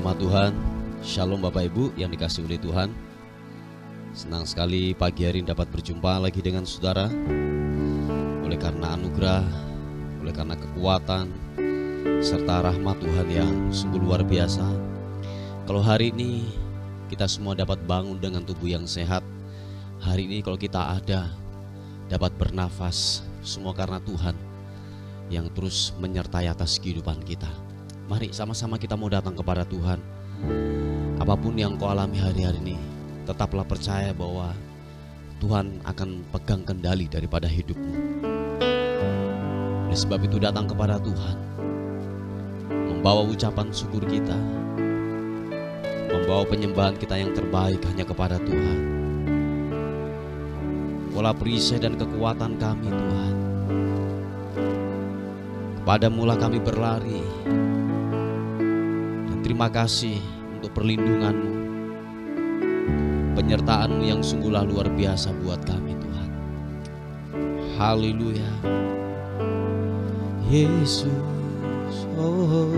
nama Tuhan. Shalom Bapak Ibu yang dikasihi oleh Tuhan. Senang sekali pagi hari ini dapat berjumpa lagi dengan saudara. Oleh karena anugerah, oleh karena kekuatan, serta rahmat Tuhan yang sungguh luar biasa. Kalau hari ini kita semua dapat bangun dengan tubuh yang sehat. Hari ini kalau kita ada, dapat bernafas, semua karena Tuhan yang terus menyertai atas kehidupan kita. Mari sama-sama kita mau datang kepada Tuhan. Apapun yang kau alami hari-hari ini, tetaplah percaya bahwa Tuhan akan pegang kendali daripada hidupmu. Oleh sebab itu datang kepada Tuhan, membawa ucapan syukur kita, membawa penyembahan kita yang terbaik hanya kepada Tuhan. Pola perisai dan kekuatan kami Tuhan, kepadamu-lah kami berlari. Dan terima kasih untuk perlindungan-Mu, penyertaan-Mu yang sungguhlah luar biasa buat kami Tuhan. Haleluya. Yesus, oh,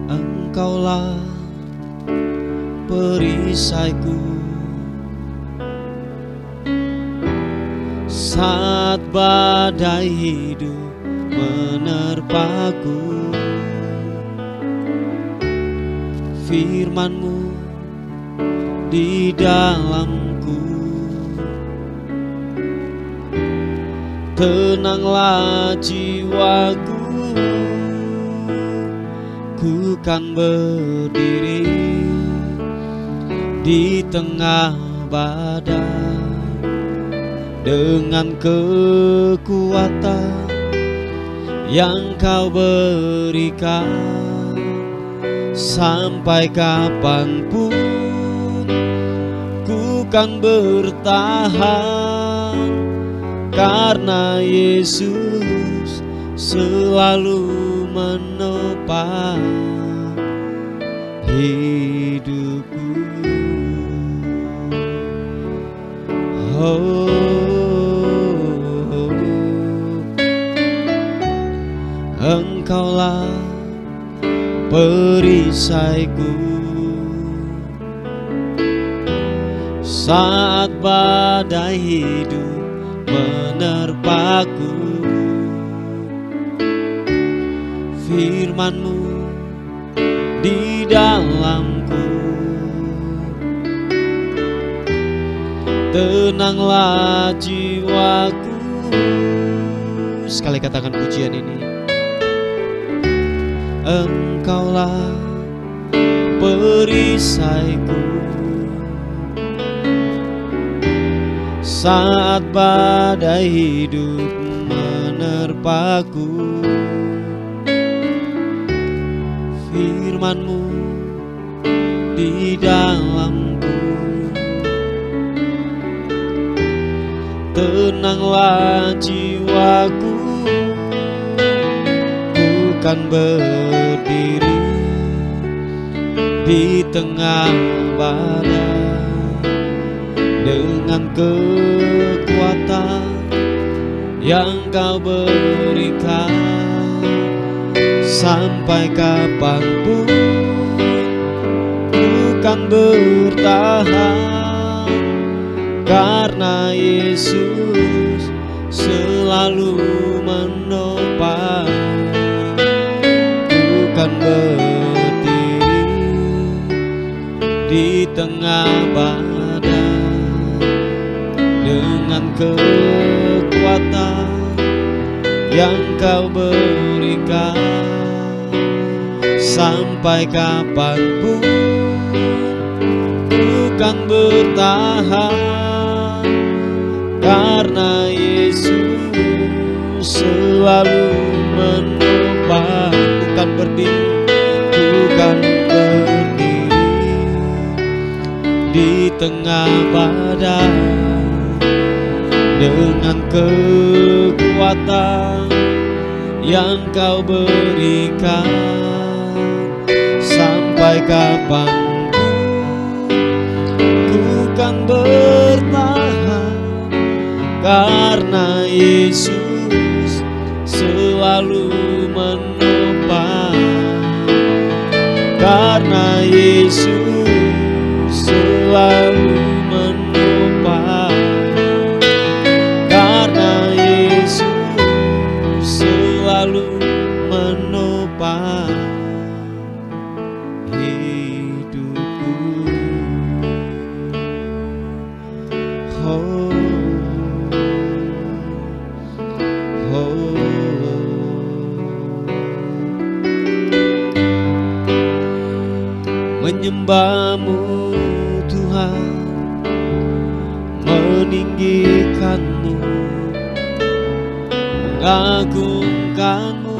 Engkaulah perisaiku saat badai hidup menerpaku. Firman-Mu di dalamku, tenanglah jiwaku. Ku kan berdiri di tengah badai dengan kekuatan yang Kau berikan. Sampai kapanpun ku kan bertahan, karena Yesus selalu menopang hidupku. Engkaulah perisaiku saat badai hidup menerpaku. Firman-Mu di dalamku, tenanglah jiwaku. Sekali katakan pujian ini. Engkaulah perisaiku saat badai hidup menerpaku. Firman-Mu di dalamku, tenanglah jiwaku. Ku kan berdiri di tengah badai dengan kekuatan yang Kau berikan. Sampai kapanpun ku kan bertahan, karena Yesus selalu menopang. Ku kan berdiri di tengah badai dengan kekuatan yang Kau berikan. Sampai kapanpun ku kan bertahan, karena Yesus selalu menopang. Ku kan berdiri di tengah badai dengan kekuatan yang Kau berikan. Sampai kapanpun ku kan bertahan, karena Yesus selalu oh, oh. Menyembah-Mu Tuhan, meninggikan-Mu, mengagungkan-Mu,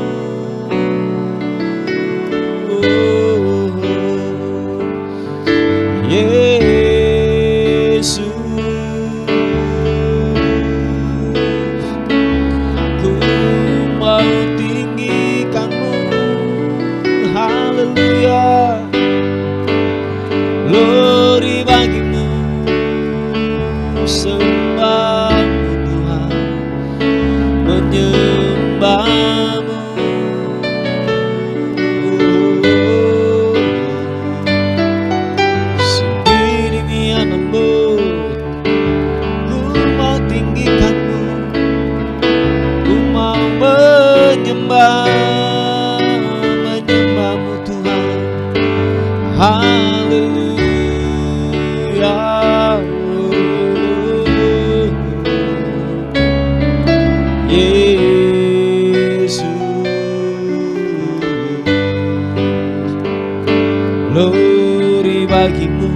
Yesus. Ku mau tinggikan-Mu, haleluya. Glory bagi-Mu, sembah-Mu Tuhan, menyembah-Mu. Sendiri-Mu, ku mau tinggikan-Mu, ku mau menyembah-Mu Tuhan, haleluya. Yesus, glory bagi-Mu,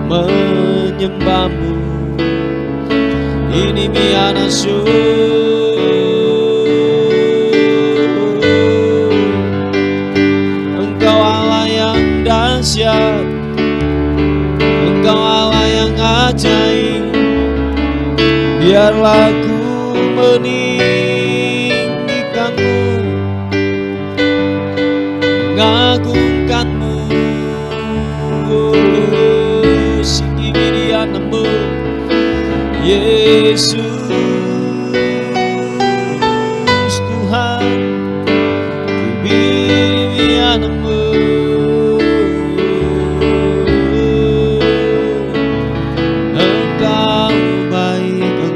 menyembah-Mu. Ini mianasu, Engkau Allah yang dahsyat, Engkau Allah yang ajaib. Biarlah ku meninggikan-Mu, mengagungkan-Mu, Sikibirianamu, Yesus Tuhan, Sikibirianamu.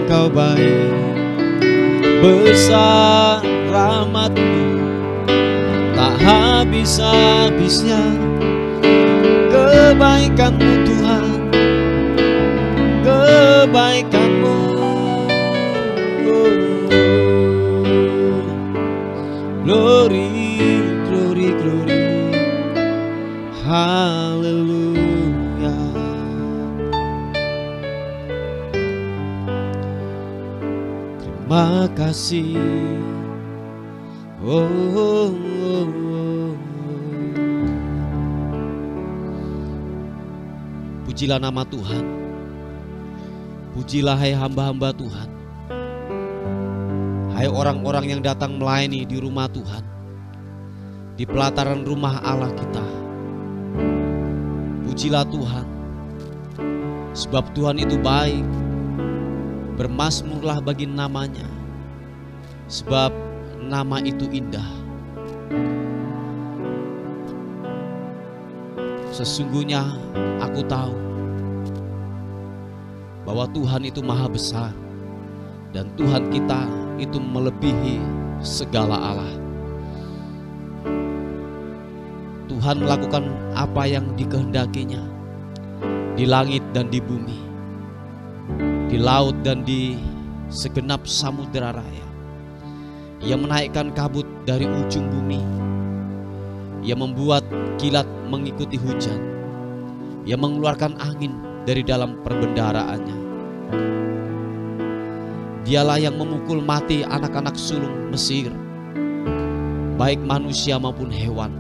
Engkau baik, besar rahmat-Mu, tak habis-habisnya kebaikan-Mu Tuhan, kebaikan-Mu. Glory, glory, glory, haleluya. Terima kasih, oh, oh, oh, oh. Pujilah nama Tuhan, pujilah hai hamba-hamba Tuhan, hai orang-orang yang datang melayani di rumah Tuhan, di pelataran rumah Allah kita. Pujilah Tuhan, sebab Tuhan itu baik. Bermasmurlah bagi namanya, sebab nama itu indah. Sesungguhnya aku tahu bahwa Tuhan itu maha besar, dan Tuhan kita itu melebihi segala Allah. Tuhan melakukan apa yang dikehendakinya di langit dan di bumi, di laut dan di segenap samudera raya. Ia menaikkan kabut dari ujung bumi. Ia membuat kilat mengikuti hujan. Ia mengeluarkan angin dari dalam perbendaharaannya. Dialah yang memukul mati anak-anak sulung Mesir, baik manusia maupun hewan,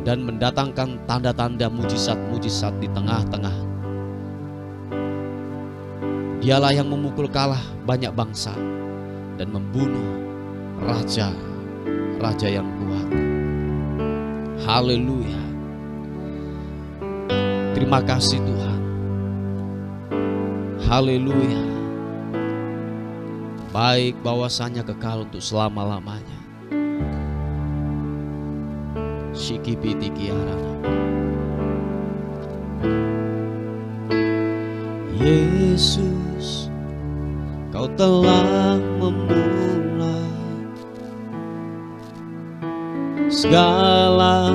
dan mendatangkan tanda-tanda mujizat-mujizat di tengah-tengah. Dialah yang memukul kalah banyak bangsa dan membunuh raja-raja yang kuat. Haleluya. Terima kasih Tuhan. Haleluya. Baik bahwasanya kekal untuk selama-lamanya. Shikipiti kiarana. Yesus, Kau telah memulai segala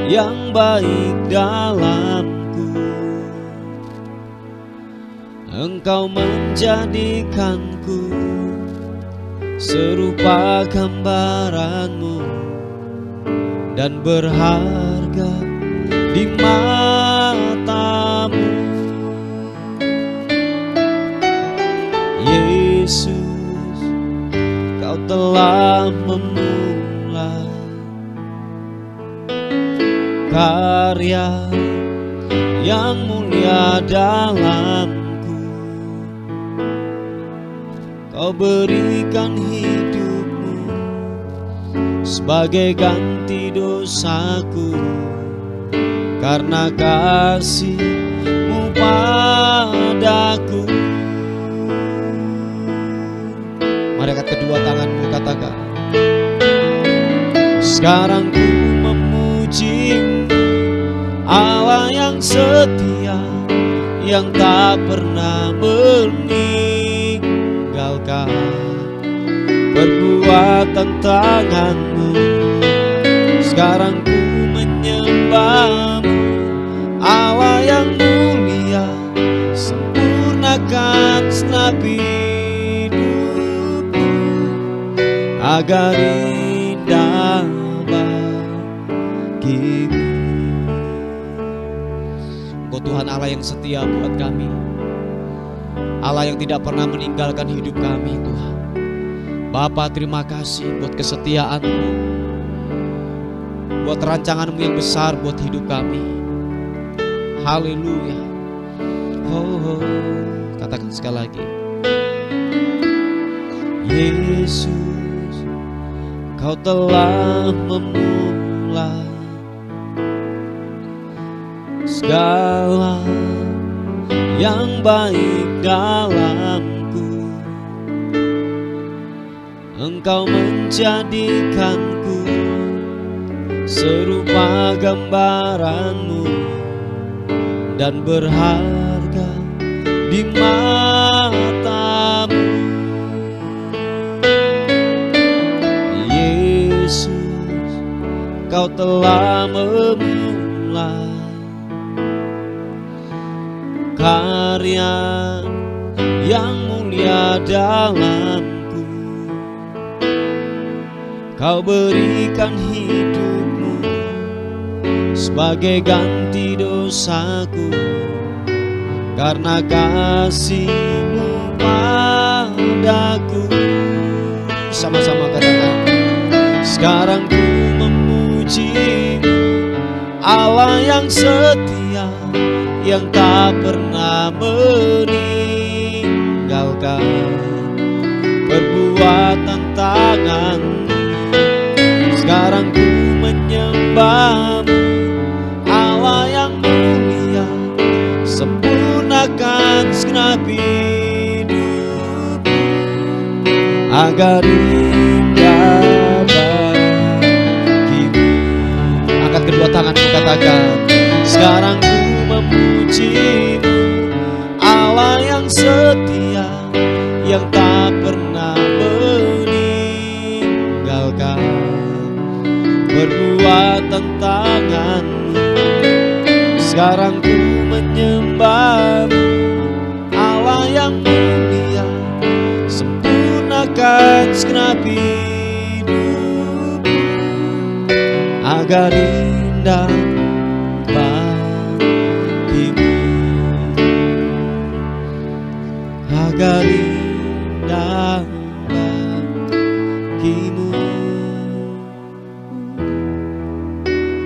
yang baik dalamku. Engkau menjadikanku serupa gambaranmu dan berharga di matamu. Yesus, Kau telah memulai karya yang mulia dalamku. Kau berikan hidupmu sebagai ganti dosaku, karena kasih-Mu padaku. Mari angkat kedua tanganmu, katakan, sekarang ku memuji-Mu, Allah yang setia, yang tak pernah meninggalkan perbuatan tangan-Mu. Sekarang ku menyembah-Mu, Allah yang mulia, sempurnakan segenap hidupku agar indah bagi-Mu. Engkau Tuhan Allah yang setia buat kami, Allah yang tidak pernah meninggalkan hidup kami. Tuhan Bapa, terima kasih buat kesetiaan-Mu, buat rancangan-Mu yang besar buat hidup kami. Haleluya. Oh, katakan sekali lagi, Yesus, Kau telah memulai segala yang baik dalamku. Engkau menjadikanku serupa gambaran-Mu dan berharga di matamu. Yesus, Kau telah memulai karya yang mulia dalamku. Kau berikan hidupmu sebagai ganti dosaku, karena kasih-Mu padaku. Sama-sama katakan, sekarang ku memuji-Mu, Allah yang setia, yang tak pernah meninggalkan perbuatan tangan-Mu. Sekarang ku menyembah-Mu, Allah yang mulia, sempurnakan segenap hidupku agar indah bagi-Mu. Angkat kedua tanganmu, katakan, sekarang ku memuji-Mu, Allah yang setia, yang tak pernah meninggalkan perbuatan tangan-Mu. Sekarang ku menyembah-Mu, Allah yang mulia, sempurnakan segenap hidupku agar indah bagi-Mu, agar indah bagi-Mu,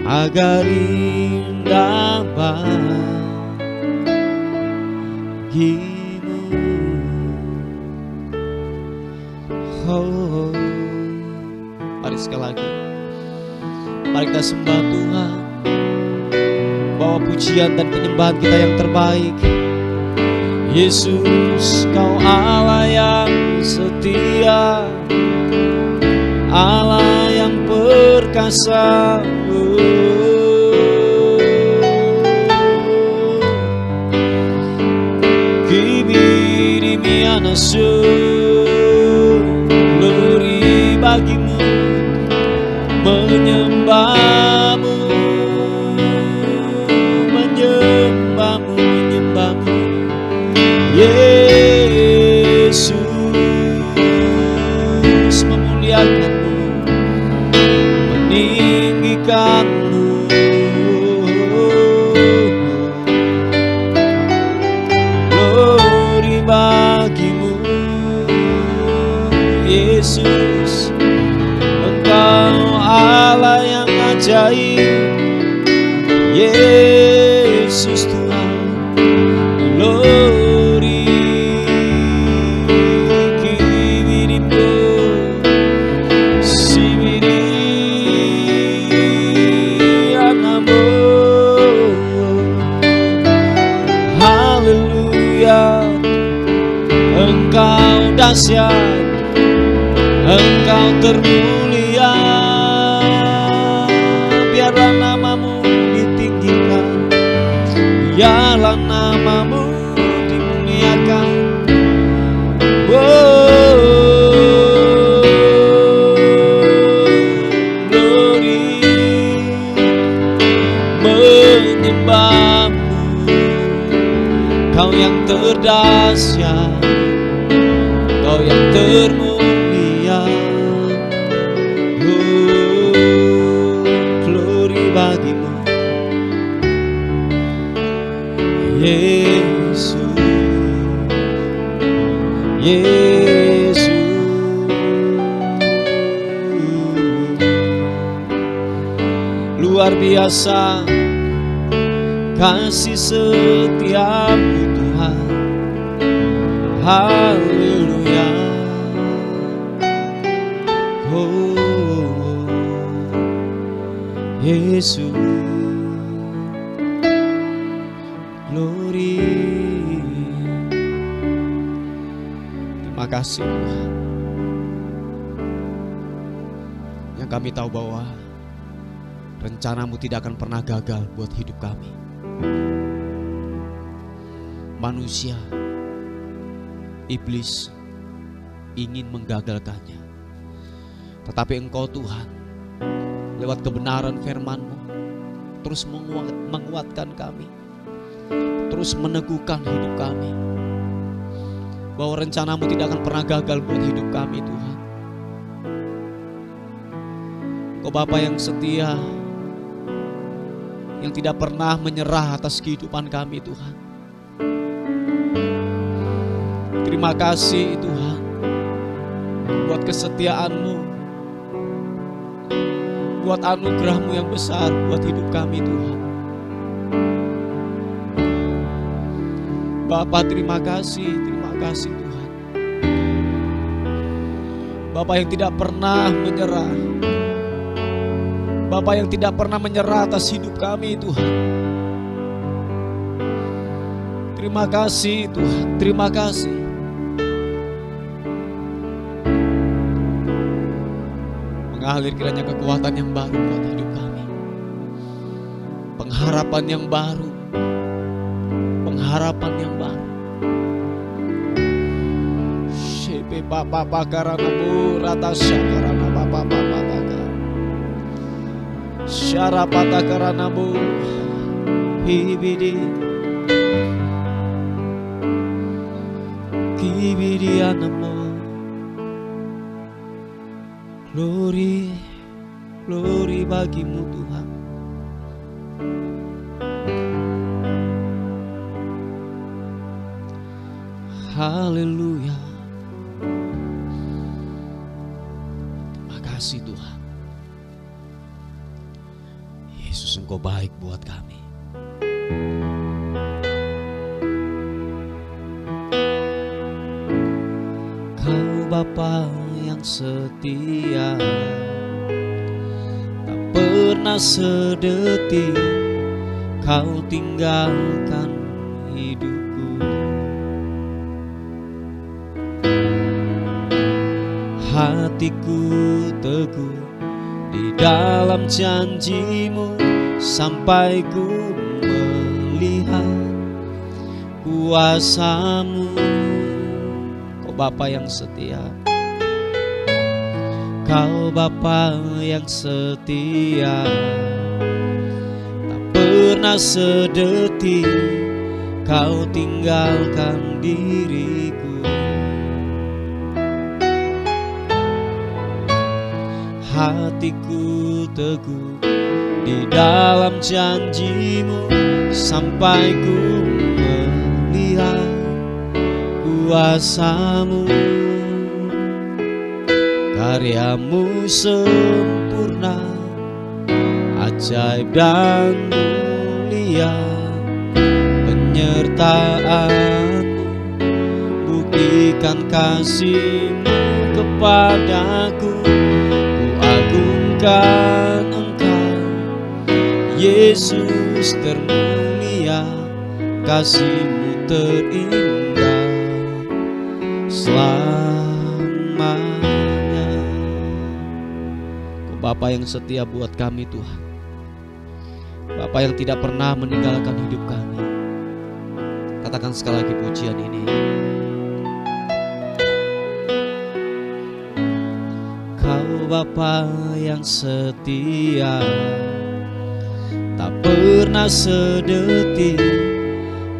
agar indah bagi-Mu. Oh, mari sekali lagi, mari kita sembah Tuhan, bawa pujian dan penyembahan kita yang terbaik. Yesus, Kau Allah yang setia, Allah yang perkasa. Kimi glory bagi-Mu, menyembah-Mu, menyembah-Mu, menyembah-Mu. baik, Yesus Tuhan. Glory kibiripo sibiri anamo. Haleluya, Engkau dahsyat, Engkau termulia. Biarlah namamu ditinggikan, biarlah namamu dimuliakan. Glory, menyembahmu, Kau yang terdahsyat, Kau yang termulia. Glory bagimu, Yesus, Yesus. Luar biasa kasih setiamu Tuhan. Haleluya. Oh, Yesus, glory. Terima kasih Tuhan. Yang kami tahu bahwa rencanamu tidak akan pernah gagal buat hidup kami. Manusia, iblis ingin menggagalkannya, tetapi Engkau Tuhan lewat kebenaran firman-Mu terus menguatkan kami, terus meneguhkan hidup kami, bahwa rencanamu tidak akan pernah gagal buat hidup kami Tuhan. Kau Bapa yang setia, yang tidak pernah menyerah atas kehidupan kami Tuhan. Terima kasih Tuhan buat kesetiaan-Mu, buat anugerah-Mu yang besar buat hidup kami Tuhan. Bapa terima kasih Tuhan. Bapa yang tidak pernah menyerah, Bapa yang tidak pernah menyerah atas hidup kami Tuhan. Terima kasih Tuhan, terima kasih. Mengalir kiranya kekuatan yang baru buat hidup kami, pengharapan yang baru, pengharapan yang baru. Shepe Bapa Bakarana Bu Rata Syakarana Bapa Bapa Bakar Syarapata Karana Bu Hibidi Kibidi Anamo. Glory, glory bagimu Tuhan. Haleluya. Terima kasih Tuhan. Yesus, Engkau baik buat kami. Kau Bapa yang setia, tak pernah sedetik Kau tinggalkan hidupku. Hatiku teguh di dalam janji-Mu sampai ku melihat kuasa-Mu. Kau Bapa yang setia, Kau Bapa yang setia, tak pernah sedetik Kau tinggalkan diriku. Hatiku teguh di dalam janji-Mu sampai ku melihat kuasa-Mu. Karya-Mu sempurna, ajaib dan mulia penyertaan-Mu, buktikan kasih-Mu kepadaku. Ku agungkan Engkau, Yesus termulia, kasih-Mu terindah selamanya. Kau Bapa yang setia buat kami Tuhan, Bapa yang tidak pernah meninggalkan hidup kami. Katakan sekali lagi pujian ini. Kau Bapa yang setia, tak pernah sedetik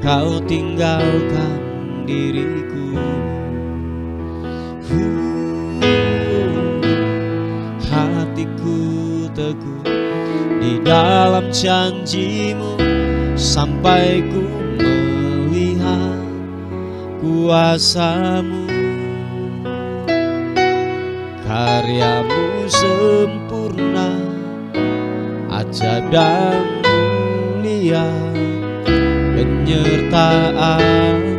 Kau tinggalkan diriku. Hatiku teguh di dalam janji-Mu, sampai ku melihat kuasa-Mu. Karya-Mu sempurna, ajaib dan mulia penyertaan-Mu,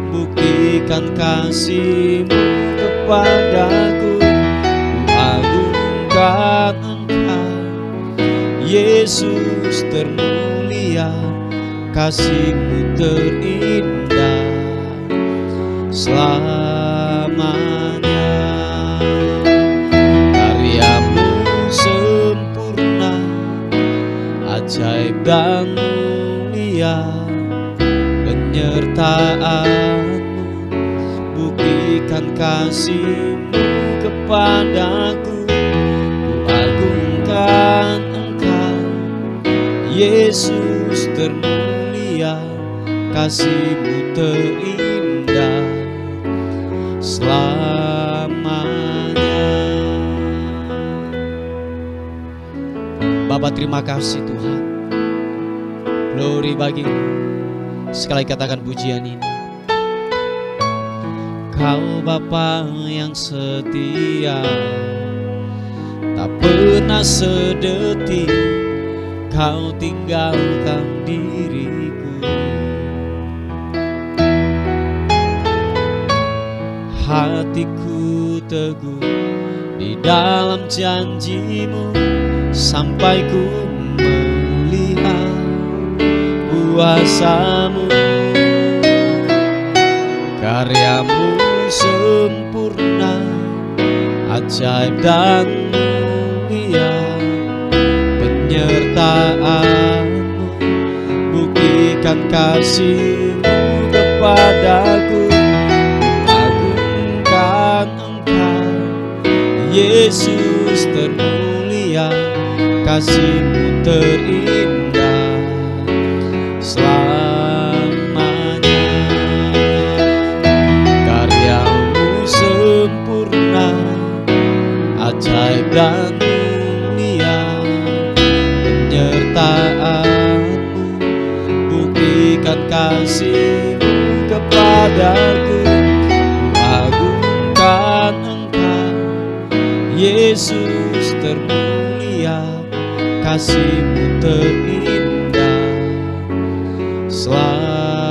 buktikan kasih-Mu kepadaku. Ku agungkan Engkau, Yesus termulia, kasih-Mu terindah selamanya. Karya-Mu sempurna, ajaib dan mulia penyertaan-Mu, buktikan kasih-Mu kepadaku. Ku agungkan Engkau, Yesus termulia, kasih-Mu terindah selamanya. Bapa, terima kasih Tuhan. Glory bagi-Mu. Sekali katakan pujian ini. Kau Bapa yang setia, tak pernah sedetik Kau tinggalkan diriku. Hatiku teguh di dalam janji-Mu, sampai ku melihat kuasa-Mu. Karya-Mu sempurna, ajaib dan mulia penyertaan-Mu, buktikan kasih-Mu kepadaku. Ku agungkan Engkau, Yesus termulia, kasih-Mu terindah selamanya. Karya-Mu sempurna, ajaib dan mulia penyertaan-Mu, buktikan kasih-Mu kepadaku. Ku agungkan Engkau, Yesus termulia, kasih-Mu terindah selamanya.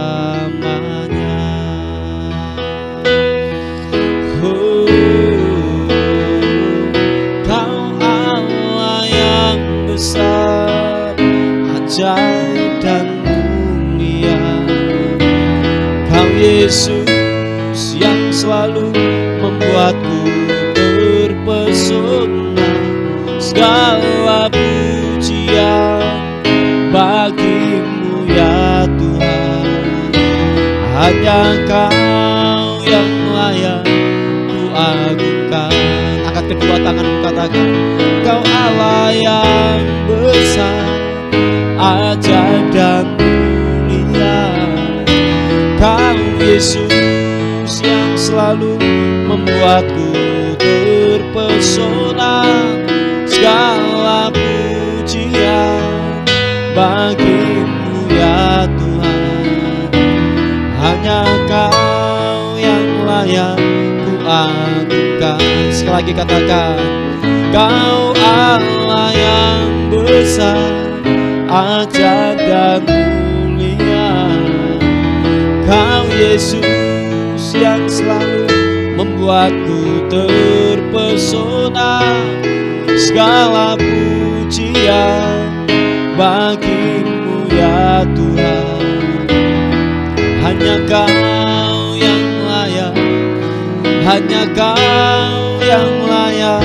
Kau Allah yang besar, ajaib dan mulia. Kau Yesus yang selalu membuatku terpesona. Segala pujian bagi-Mu ya Tuhan, hanya Kau yang layak ku agungkan. Angkat kedua tanganmu, katakan, Kau Allah yang besar, ajaib dan mulia. Kau Yesus yang selalu membuatku terpesona. Segala pujian bagi-Mu ya Tuhan, hanya Kau yang layak ku agungkan. Sekali lagi katakan, Kau Allah yang besar, ajaib dan mulia. Kau Yesus yang selalu membuatku terpesona. Segala pujian bagimu ya Tuhan. Hanya Kau yang layak, hanya Kau yang layak,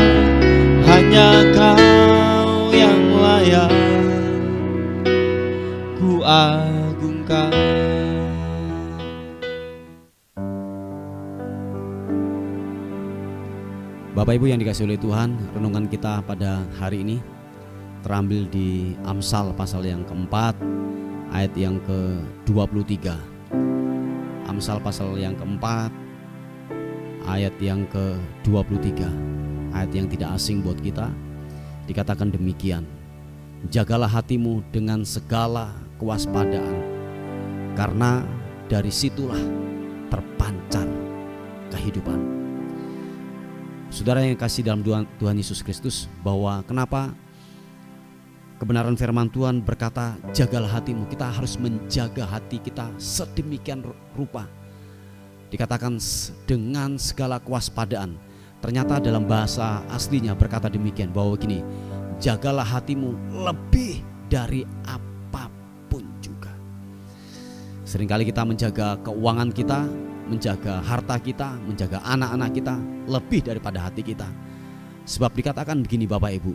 hanya Kau yang layak ku agungkan. Bapak Ibu yang dikasihi oleh Tuhan, renungan kita pada hari ini terambil di Amsal pasal yang keempat ayat yang ke-23. Amsal pasal yang keempat ayat yang ke-23, ayat yang tidak asing buat kita. Dikatakan demikian: jagalah hatimu dengan segala kewaspadaan, karena dari situlah terpancar kehidupan. Saudara yang kasih dalam Tuhan Yesus Kristus, bahwa kenapa kebenaran firman Tuhan berkata jagalah hatimu. Kita harus menjaga hati kita sedemikian rupa. Dikatakan dengan segala kewaspadaan. Ternyata dalam bahasa aslinya berkata demikian, bahwa gini, jagalah hatimu lebih dari apapun juga. Seringkali kita menjaga keuangan kita, menjaga harta kita, menjaga anak-anak kita lebih daripada hati kita. Sebab dikatakan begini Bapak Ibu,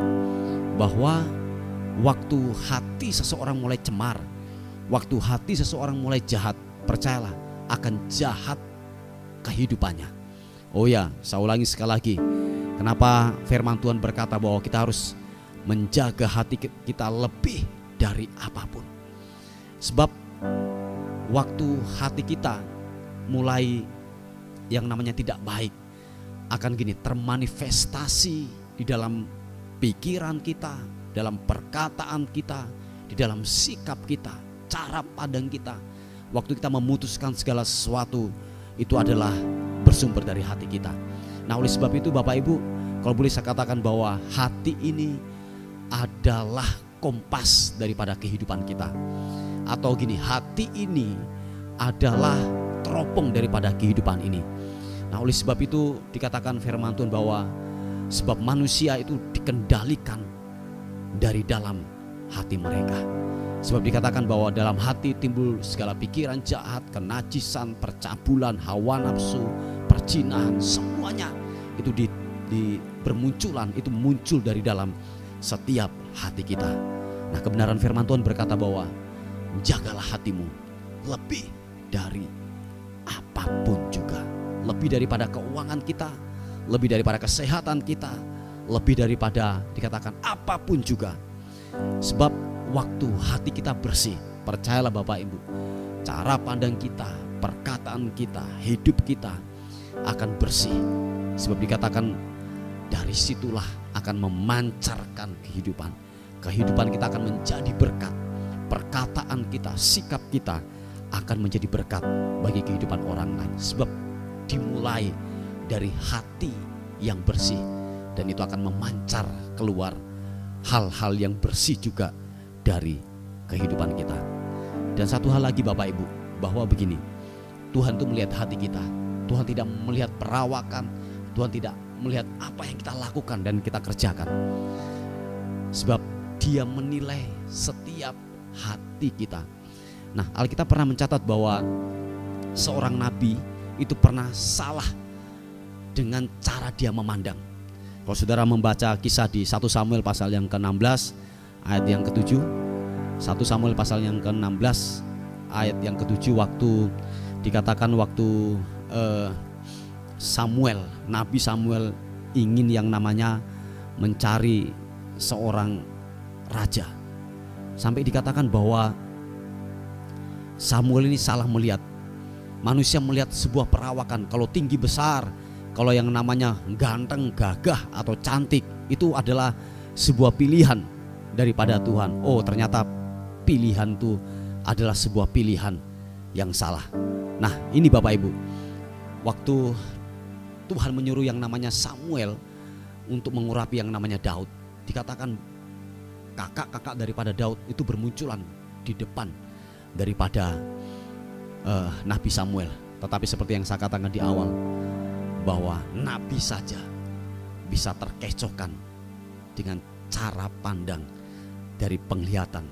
bahwa waktu hati seseorang mulai cemar, waktu hati seseorang mulai jahat, percayalah akan jahat kehidupannya. Oh ya, saya ulangi sekali lagi, kenapa firman Tuhan berkata bahwa kita harus menjaga hati kita lebih dari apapun. Sebab waktu hati kita mulai yang namanya tidak baik, akan gini, termanifestasi di dalam pikiran kita, dalam perkataan kita, di dalam sikap kita, cara pandang kita. Waktu kita memutuskan segala sesuatu, itu adalah bersumber dari hati kita. Nah, oleh sebab itu Bapak Ibu, kalau boleh saya katakan bahwa hati ini adalah kompas daripada kehidupan kita. Atau gini, hati ini adalah teropong daripada kehidupan ini. Nah, oleh sebab itu dikatakan firman Tuhan bahwa sebab manusia itu dikendalikan dari dalam hati mereka. Sebab dikatakan bahwa dalam hati timbul segala pikiran jahat, kenajisan, percabulan, hawa nafsu, perzinahan, semuanya itu bermunculan, itu muncul dari dalam setiap hati kita. Nah, kebenaran firman Tuhan berkata bahwa jagalah hatimu lebih dari apapun juga, lebih daripada keuangan kita, lebih daripada kesehatan kita, lebih daripada dikatakan apapun juga. Sebab waktu hati kita bersih, percayalah Bapak Ibu, cara pandang kita, perkataan kita, hidup kita akan bersih. Sebab dikatakan dari situlah akan memancarkan kehidupan. Kehidupan kita akan menjadi berkat. Perkataan kita, sikap kita akan menjadi berkat bagi kehidupan orang lain. Sebab dimulai dari hati yang bersih, dan itu akan memancar keluar hal-hal yang bersih juga dari kehidupan kita. Dan satu hal lagi Bapak Ibu, bahwa begini, Tuhan itu melihat hati kita. Tuhan tidak melihat perawakan, Tuhan tidak melihat apa yang kita lakukan dan kita kerjakan. Sebab Dia menilai setiap hati kita. Nah, Alkitab pernah mencatat bahwa seorang nabi itu pernah salah dengan cara dia memandang. Kalau saudara membaca kisah di 1 Samuel pasal yang ke-16 ayat yang ke-7, 1 Samuel pasal yang ke-16 ayat yang ke-7, waktu dikatakan waktu Nabi Samuel ingin yang namanya mencari seorang raja. Sampai dikatakan bahwa Samuel ini salah melihat. Manusia melihat sebuah perawakan, kalau tinggi besar, kalau yang namanya ganteng, gagah atau cantik, itu adalah sebuah pilihan daripada Tuhan. Oh, ternyata pilihan itu adalah sebuah pilihan yang salah. Nah, ini Bapak Ibu, waktu Tuhan menyuruh yang namanya Samuel untuk mengurapi yang namanya Daud, dikatakan kakak-kakak daripada Daud itu bermunculan di depan daripada Nabi Samuel. Tetapi seperti yang saya katakan di awal, bahwa nabi saja bisa terkecohkan dengan cara pandang dari penglihatan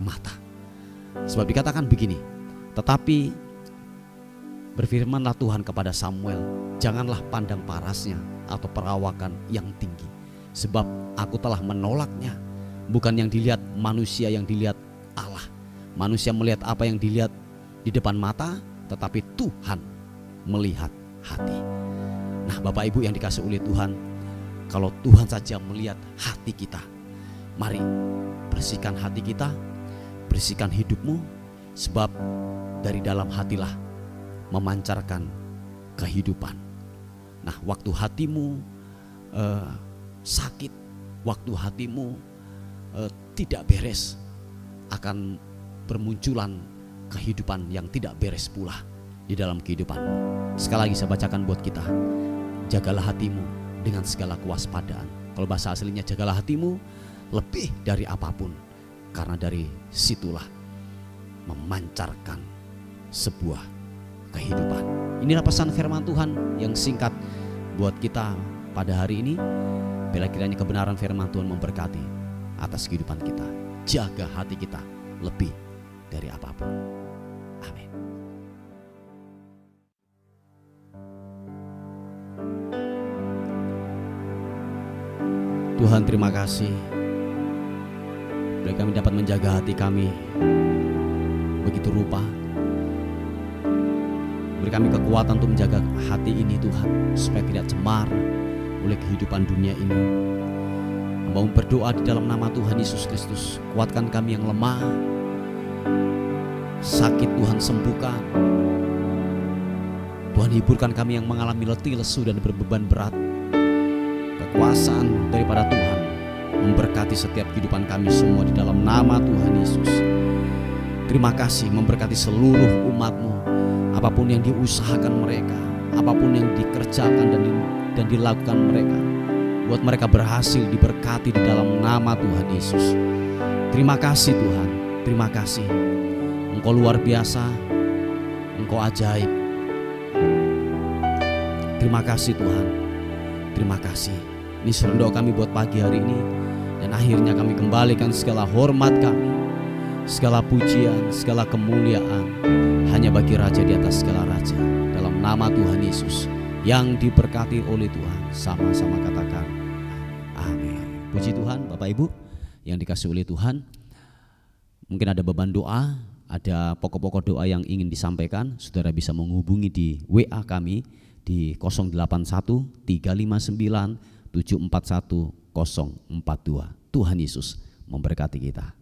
mata. Sebab dikatakan begini, tetapi berfirmanlah Tuhan kepada Samuel, janganlah pandang parasnya atau perawakan yang tinggi, sebab aku telah menolaknya. Bukan yang dilihat manusia, yang dilihat Allah. Manusia melihat apa yang dilihat di depan mata, tetapi Tuhan melihat hati. Nah, Bapak Ibu yang dikasihi oleh Tuhan, kalau Tuhan saja melihat hati kita, mari bersihkan hati kita, bersihkan hidupmu, sebab dari dalam hatilah memancarkan kehidupan. Nah, waktu hatimu sakit, waktu hatimu tidak beres, akan bermunculan kehidupan yang tidak beres pula di dalam kehidupanmu. Sekali lagi saya bacakan buat kita, jagalah hatimu dengan segala kewaspadaan. Kalau bahasa aslinya, jagalah hatimu lebih dari apapun, karena dari situlah memancarkan sebuah kehidupan. Inilah pesan firman Tuhan yang singkat buat kita pada hari ini. Bila kiranya kebenaran firman Tuhan memberkati atas kehidupan kita. Jaga hati kita lebih dari apapun. Amin. Tuhan, terima kasih bila kami dapat menjaga hati kami begitu rupa. Beri kami kekuatan untuk menjaga hati ini Tuhan, supaya tidak cemar oleh kehidupan dunia ini. Hamba berdoa di dalam nama Tuhan Yesus Kristus, kuatkan kami yang lemah, sakit Tuhan sembuhkan. Tuhan hiburkan kami yang mengalami letih, lesu dan berbeban berat. Kekuasaan daripada Tuhan memberkati setiap kehidupan kami semua di dalam nama Tuhan Yesus. Terima kasih memberkati seluruh umat-Mu, apapun yang diusahakan mereka, apapun yang dikerjakan dan dilakukan mereka, buat mereka berhasil, diberkati di dalam nama Tuhan Yesus. Terima kasih Tuhan, terima kasih. Engkau luar biasa, Engkau ajaib. Terima kasih Tuhan, terima kasih. Ini doa kami buat pagi hari ini, dan akhirnya kami kembalikan segala hormat kami, segala pujian, segala kemuliaan hanya bagi Raja di atas segala raja, dalam nama Tuhan Yesus yang diberkati oleh Tuhan. Sama-sama katakan amin. Puji Tuhan. Bapak Ibu yang dikasihi oleh Tuhan, mungkin ada beban doa, ada pokok-pokok doa yang ingin disampaikan, saudara bisa menghubungi di WA kami di 081 359 741 042. Tuhan Yesus memberkati kita.